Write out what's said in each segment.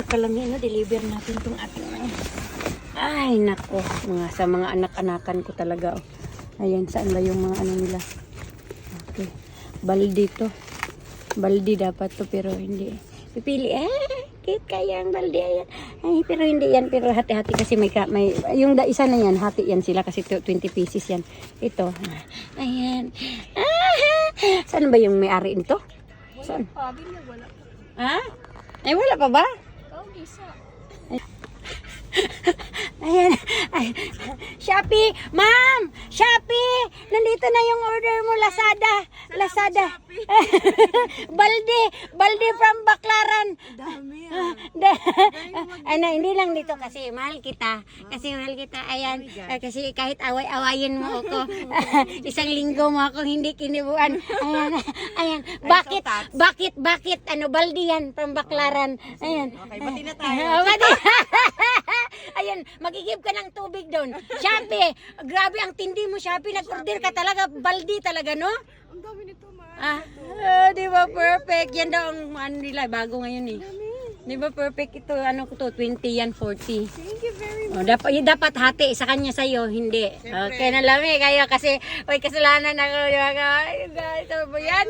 Kalami na, deliver natin itong ating ay nako, sa mga anak-anakan ko talaga. Ayan, saan ba yung mga ano nila? Okay, baldi to. Baldi dapat to pero hindi. Pipili, cute kaya ang baldi. Ayan. Ay, pero hindi yan, pero hati-hati kasi may yung isa na yan, hati yan sila kasi 20 pieces yan. Ito, ayan. Saan ba yung may-ari nito? Saan? Wala. Ha? Ay, wala pa ba? Isa. Ayan. Ay. Shopee! Ma'am! Shopee! Nandito na yung order mo, Lazada. Lazada. Balde from Baclaran. Dami Ano, hindi lang dito kasi mahal kita. Ayan. Kasi kahit away-awayin mo ako. Isang linggo mo ako hindi kinibuan. Ayan. Bakit? Ano, balde yan from Baclaran. Ayan. Okay, bati na tayo. Ayan, magigib ka ng tubig doon. Shopee, grabe ang tindi mo, Shopee. Nag-order ka talaga, baldi talaga, no? Ang dami nito, Di ba perfect? Yan daw ang ano nila, bago ngayon eh. Di ba perfect ito, ano ko to, 20 yan, 40. Thank you very much. Dapat hati sa kanya sa'yo, hindi. Okay na lang kayo kasi may kasalanan ako. Ito ba yan?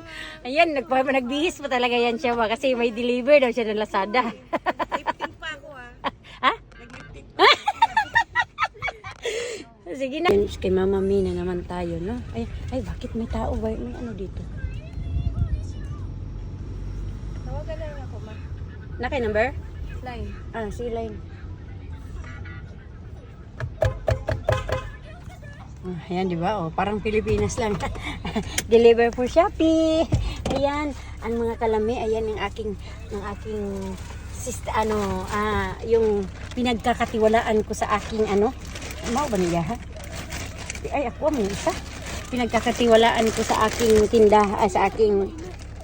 Ayan, nagbihis pa talaga yan siya kasi may deliver daw siya ng Lazada. Lifting pa ako Ha? Sige na. Kay Mama Mina naman tayo, no? Ay, bakit may tao ba? May ano dito? Tawagan na lang ako, ma. Nakay number? Line. Sige, line. Ayan, di ba? Parang Pilipinas lang. Deliver for Shopee. Ayan, ang mga kalami, ayan ang aking sister, yung pinagkakatiwalaan ko sa aking mau ba niya ha? Ay, ako may isa. Pinagkakatiwalaan ko sa aking tinda, sa aking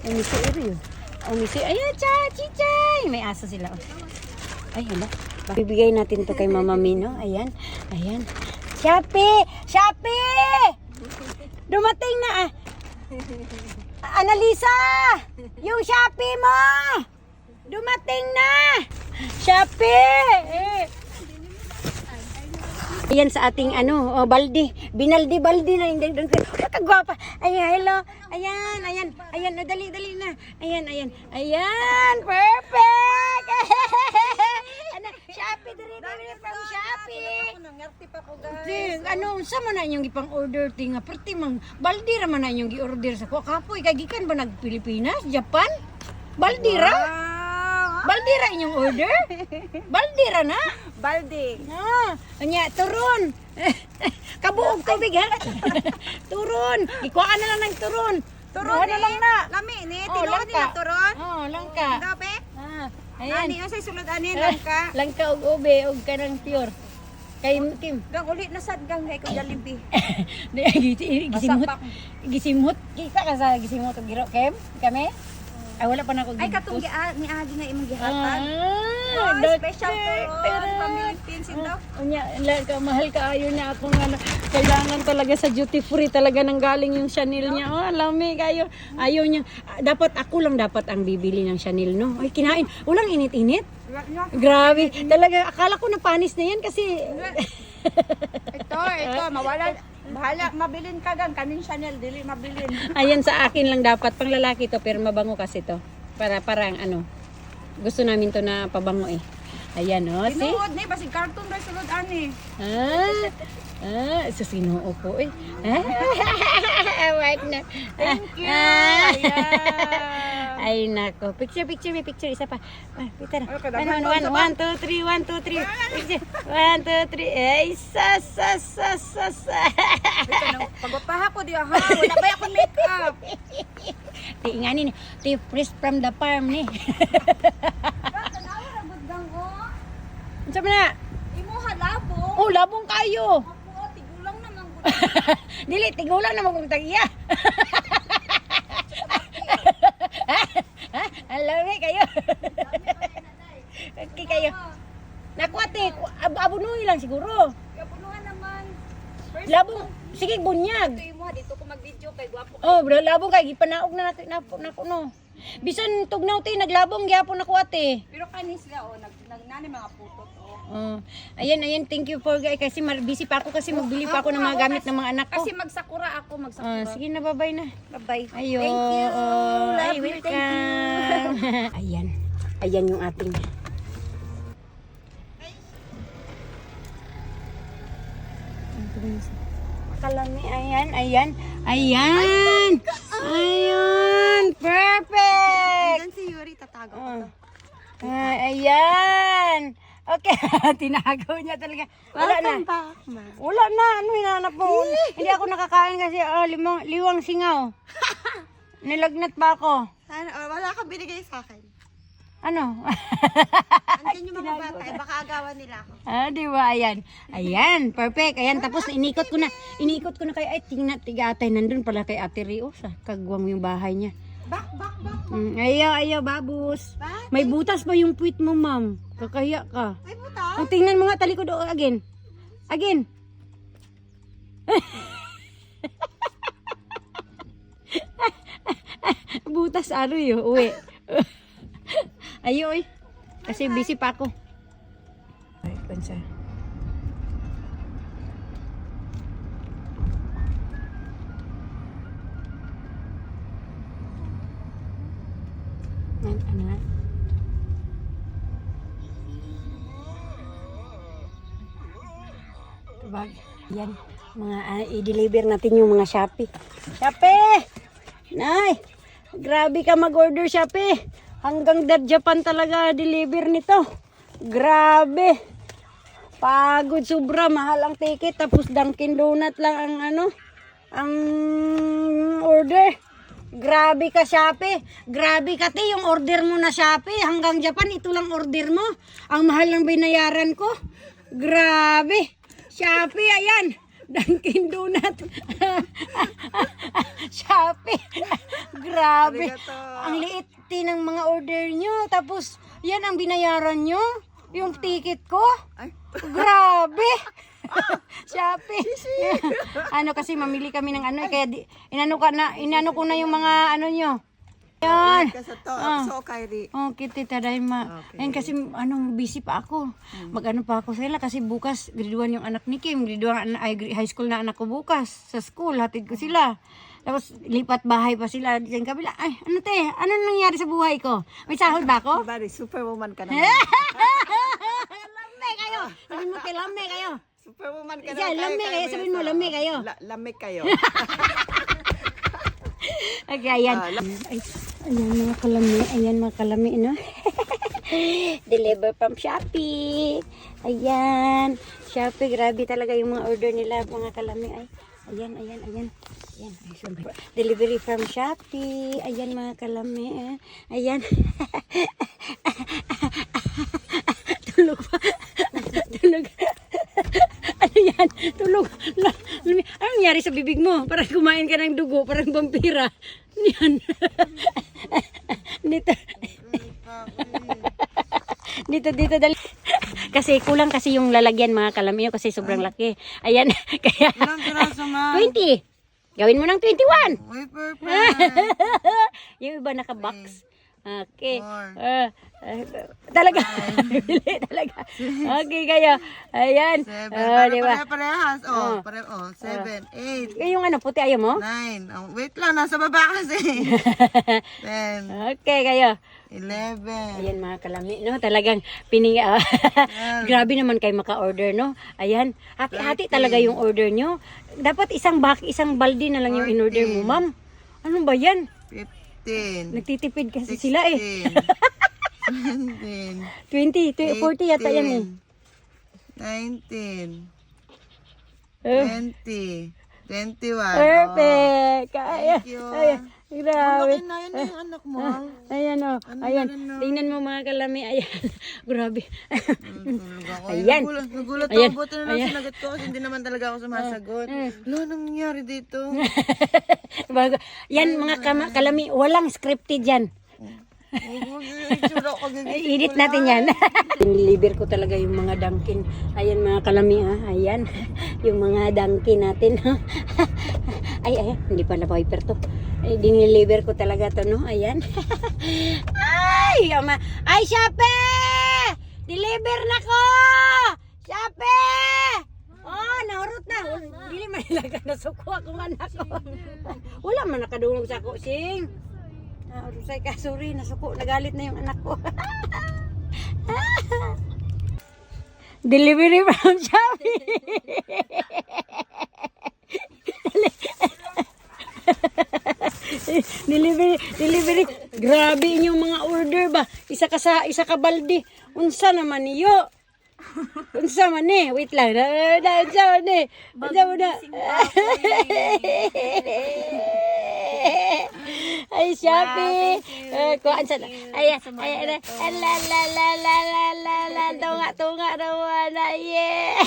ayan, chichay. May aso sila. Ay, hala. Bibigay natin to kay Mama Mino. Ayan. Shopee! Dumating na Annalisa! Yung Shopee mo! Dumating na! Shopee! Ayan sa ating baldi. Baldi na hindi doon. Kagwapa. Ayan, hello. Ayan. Dali na. Ayan, perfect. Shopee, dali from Shopee. Nangarti pa ko, guys. Sa man na inyong ipang order tinga, perti mang baldi ra man na inyong gi-order sa ko. Kapoy kay gikan ba nag Pilipinas, Japan? Baldira? Baldira inyong order? Baldira na? Balde. Turon. Kabuog tubig ha? Turon. Ikuhaan na lang ng turon. Turon na lang na. Lami ni tinuod nila turon. Langka. Gape. Ayan. Ani usay sulod ani langka. Langka og ube og kanang pure. Kay Kim. Gang uli na sad gang kay ko Jollibee. Gisimot. Kita ka sa gisimot og giro Kim? Kami? Ay wala pa na ako. Ay katong ni agi nga imong gihatag. Special turon from Philippines daw. Mahal kaayo niya akong kailangan talaga sa duty free talaga nang galing yung Chanel niya. Lami kayo. Ayaw niya. Dapat ako lang ang bibili ng Chanel, no? Ay kinain. Walang init-init. Grabe. Talaga akala ko na panis na yan kasi Ito, mawala. Bahala, mabilin ka gang kaning Chanel, dili mabilin. ayan sa akin lang dapat pang lalaki to pero mabango kasi to. Parang gusto namin to na pabango eh. Ayan see? Tinuod ni basig cartoon ra sulod ani. Sa sinuo po eh. Wait na. Thank you. Ayan. Ay nako. Picture, isa pa. Pita na. Okay, 1, 2, 3. Picture. 1, 2, 3. Ay, sas. Pagpaha ko diha ha, wala ba akong makeup? Ingani ni. Fresh from the farm ni. Tanawa ra gud gang oh. Unsa man na? Imo halabong. Labong kayo. Ako tigulang naman gud. Dili, tigulang na magong tagiya. Alam kayo. Okay kayo. Nakuate, abunuhi lang siguro. Kapunuhan naman. Labong, sige bunyag. Ito imo dito ko mag-video kay gwapo. Labong kay gipanaog na nako no. Bisan tugnaw ti naglabong gyapon ako ate. Pero kanin sila, nagnani mga putot, oh. Ayan, thank you for guys kasi busy pa ako kasi magbili pa ako ng mga gamit ng mga anak ko. Kasi magsakura ako, magsakura. Sige na, bye-bye na. Bye-bye. Ayo. Thank you. Ay, Love you, welcome. Ayan yung ating kalami. Ayan. Perfect. Diyan si Yuri, tatago ko to. Ayan. Okay, tinagaw niya talaga. Wala na. Wala na. Ano hinanap mo? Hindi ako nakakain kasi liwang singaw. Nilagnat pa ako. Wala kang binigay sa akin. Ano? Andiyan yung mga bata, baka agawan nila ako. Di ba? Ayan, perfect. Ayan, tapos iniikot ko na kay ay tiga-atay nandun pala kay Ate Rio sa kagwang yung bahay niya. Bak. Ayaw, babus. Bak? May butas pa yung puwit mo, ma'am. Kakahiya ka. Ay, buta. Ang tingnan mo nga talikod again. Butas yun, uwi. Ayoy. Kasi busy pa ako. Ay, kansa. Ano? Tubag. Yan. Mga i-deliver natin yung mga Shopee. Shopee! Nay! Grabe ka mag-order Shopee. Hanggang Japan talaga deliver nito. Grabe. Pagod sobra, mahal ang ticket tapos Dunkin Donut lang ang order. Grabe ka Shopee. Grabe ka yung order mo na Shopee. Hanggang Japan ito lang order mo. Ang mahal ng binayaran ko. Grabe. Shopee, ayan. Dunkin Donut. Shopee. Grabe. Ang liit ng mga order nyo. Tapos, yan ang binayaran nyo. Yung ticket ko. Grabe. Shopee. Kasi mamili kami ng kaya inano ko na yung mga nyo. Yan. So, Kyrie. Kitty tadayma. Ayun kasi busy pa ako. Mag-ano pa ako sila kasi bukas graduan yung anak ni Kim. Graduan high school na anak ko bukas sa school. Hatid ko sila. Tapos lipat bahay pa sila sa kabila. Ay, ano nangyari sa buhay ko? May sahod ba ako? Bari, superwoman ka naman. Lame kayo. Sabihin mo kay lame kayo. Superwoman ka Siya, lame kayo. Sabihin mo lame kayo. Lame kayo. Okay, ayan. Ayan mga kalami, no? Deliver from Shopee. Ayan. Shopee, grabe talaga yung mga order nila, mga kalami. Ayan. Delivery from Shopee. Ayan mga kalami. Ayan. Tulog pa. Ano yan? Tulog. Ano nangyari sa bibig mo? Parang kumain ka ng dugo, parang vampira. Ano yan? Dito, dali. Kasi kulang kasi yung lalagyan mga kalamiyo kasi sobrang laki. Ayan. Kaya, 20. Gawin mo ng 21. Uy, perfect. Yung iba naka-box. Okay. Talaga. Bili talaga. Okay kayo. Ayan. 7. Diba? Parehas. 7, 8. Yung puti ayaw mo? 9. Wait lang, nasa baba kasi. 10. Okay kayo. 11. Ayan mga kalami, no? Talagang grabe naman kayo maka-order, no? Ayan. Hati-hati talaga yung order nyo. Dapat isang balde na lang yung in-order mo, ma'am. Ano ba yan? 15. Nagtitipid kasi sila 17, 20, 40 yata yan eh. 19, 20, 21. Perfect. Thank you. Ayan. Grabe. Laki na yun yung anak mo. Ayan o. Ayan. Tingnan mo mga kalami. Ayan. Grabe. Ayan. Ayan. Nagulat Ayan. ako. Buti na lang sinagot ko kasi hindi naman talaga ako sumasagot. Ano nangyari dito? Yan mga kalami. Walang scripted yan. Edit natin yan. Niliber ko talaga yung mga Dunkin. Ayan mga kalami ha. Ayan. Yung mga Dunkin natin. Ay, hindi pala wiper to. Ay, diniliver ko talaga to, no? Ayan. Ay, ama. Ay, Shopee! Deliver na ko! Shopee! Oh, nahurot na. Dili man nila ka nasuko akong anak ko. Wala man nakadulog sa ako, sing. Rusay ka, sorry, nasuko. Nagalit na yung anak ko. Delivery from Shopee. Delivery. Grabe inyong mga order ba? Isa ka balde. Unsa naman niyo? Unsa man ni? Wait lang. Unsa man ni? Unsa man na? Ay, Shopee. Kuan sa. Ay, la. Tunga naman. Yeah.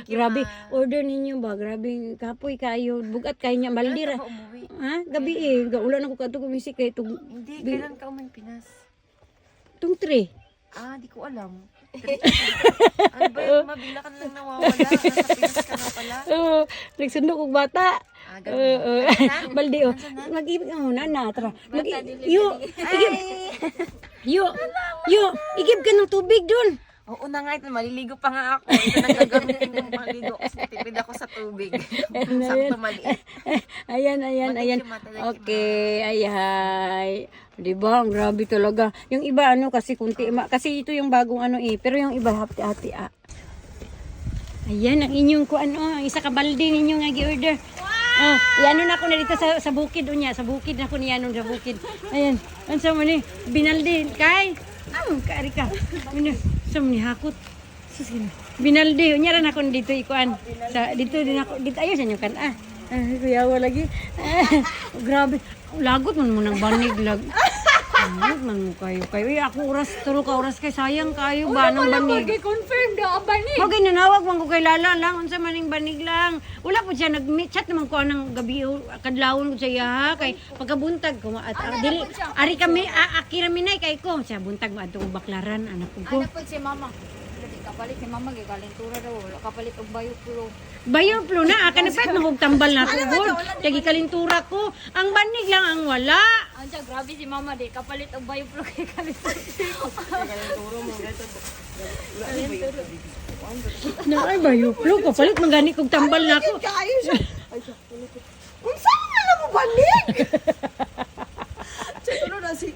Grabe, order ninyo ba? Grabe, kapoy kayo. Bugat kayo niya. Baldira. Ha? Gabi eh. Gaulan ako kato kumisi kayo. Hindi, kailan ka uming Pinas? Itong 3. Ah, di ko alam. Ano ba yun? Mabila ka na lang nawawala. Nasa Pinas ka na pala. Oo, nagsundo kong bata. Ah, ganun. Baldi oh. Mag-ibig oh, na tara. Igib ka ng tubig dun. Oo na nga ito, maliligo pa nga ako. Ito nang gagamitin kong maligo kasi tipid ako sa tubig. Sakto maliit. Ayan. Okay, ay. Diba? Ang grabe talaga. Yung iba ano kasi kunti, kasi ito yung bagong ano eh. Pero yung iba hati-hati ah. Ayan, ang inyong ang isa ka balde ninyo nga gi-order. Oh, iano na ako na dito sa bukid unya, sa bukid na ako niyanon sa bukid. Ayan, unsa man ni? Binaldi kay. Kari ka. Ano, sa ni hakot. Sige. Binaldi unya ra na ako dito ikuan. Sa dito din ako dito ayo sa inyo kan ah. Kuyawa lagi. Grabe. Lagot man mo ng banig lag. Lagot man mo kayo. Ay, ako tulo ka oras kay sayang kayo ba ng banig. Confirm daw ang banig. Okay, nanawag man ko kay Lala lang. Unsa maning banig lang. Wala po siya nag-chat naman ko ng gabi. Kadlawon ko siya ha. Kay pagkabuntag ko. Dili, ari kami, akira minay kay ko. Siya buntag mo atong baklaran. Anak ko. Ano po si mama? Kapalit ni mama, kalentura daw. Kapalit og bayoplo. Bayoplo na. Kanipet mahog tambal na tugod. Tagi kalintura ko. Ang banig lang ang wala. Anja, grabe si mama di. Kapalit og bayoplo kay kalentura. Na ay bayoplo. Kapalit magani kog tambal na ko. Unsa man na mo banig? Ano na si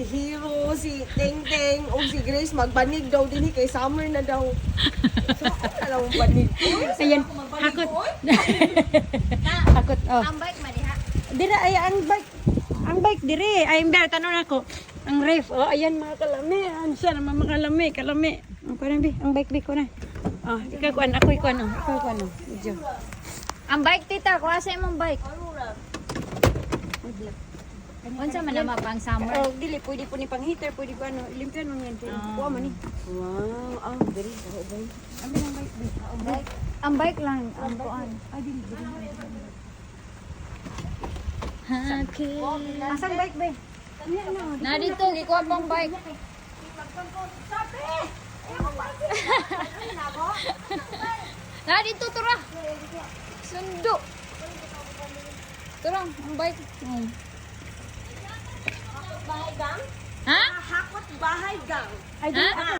Hero, si Teng Teng, o si Grace magbanig daw din kay summer na daw. So, ano na lang banig? Ayan, hakot. Hakot, oh. Ang bike man diha. Dira, ay, ang bike dire. Ay, hindi, tanong ako. Ang ref, oh, ayan mga kalami. Ansa naman mga kalami. Ang bike ko na. Oh, ikaw kuan, ako ikuan, oh. Ikaw kuan, oh. Medyo. Ang bike tita, kuha sa imong bike. Unsa man naman pang summer? Oh, dili, pwede po ni pang heater, pwede ko ano, ilimpian mo yan. Kuha man ni. Wow, very good. Ano yung bike? Ang bike lang, ang kuan. Ay, dili. Okay. Asang bike ba? Na dito, gikuha pang bike. Na dito, tura. Sundo. Tura, ang bike. Bahay gang? Ha? Hakot bahay gang. Ay, Ha?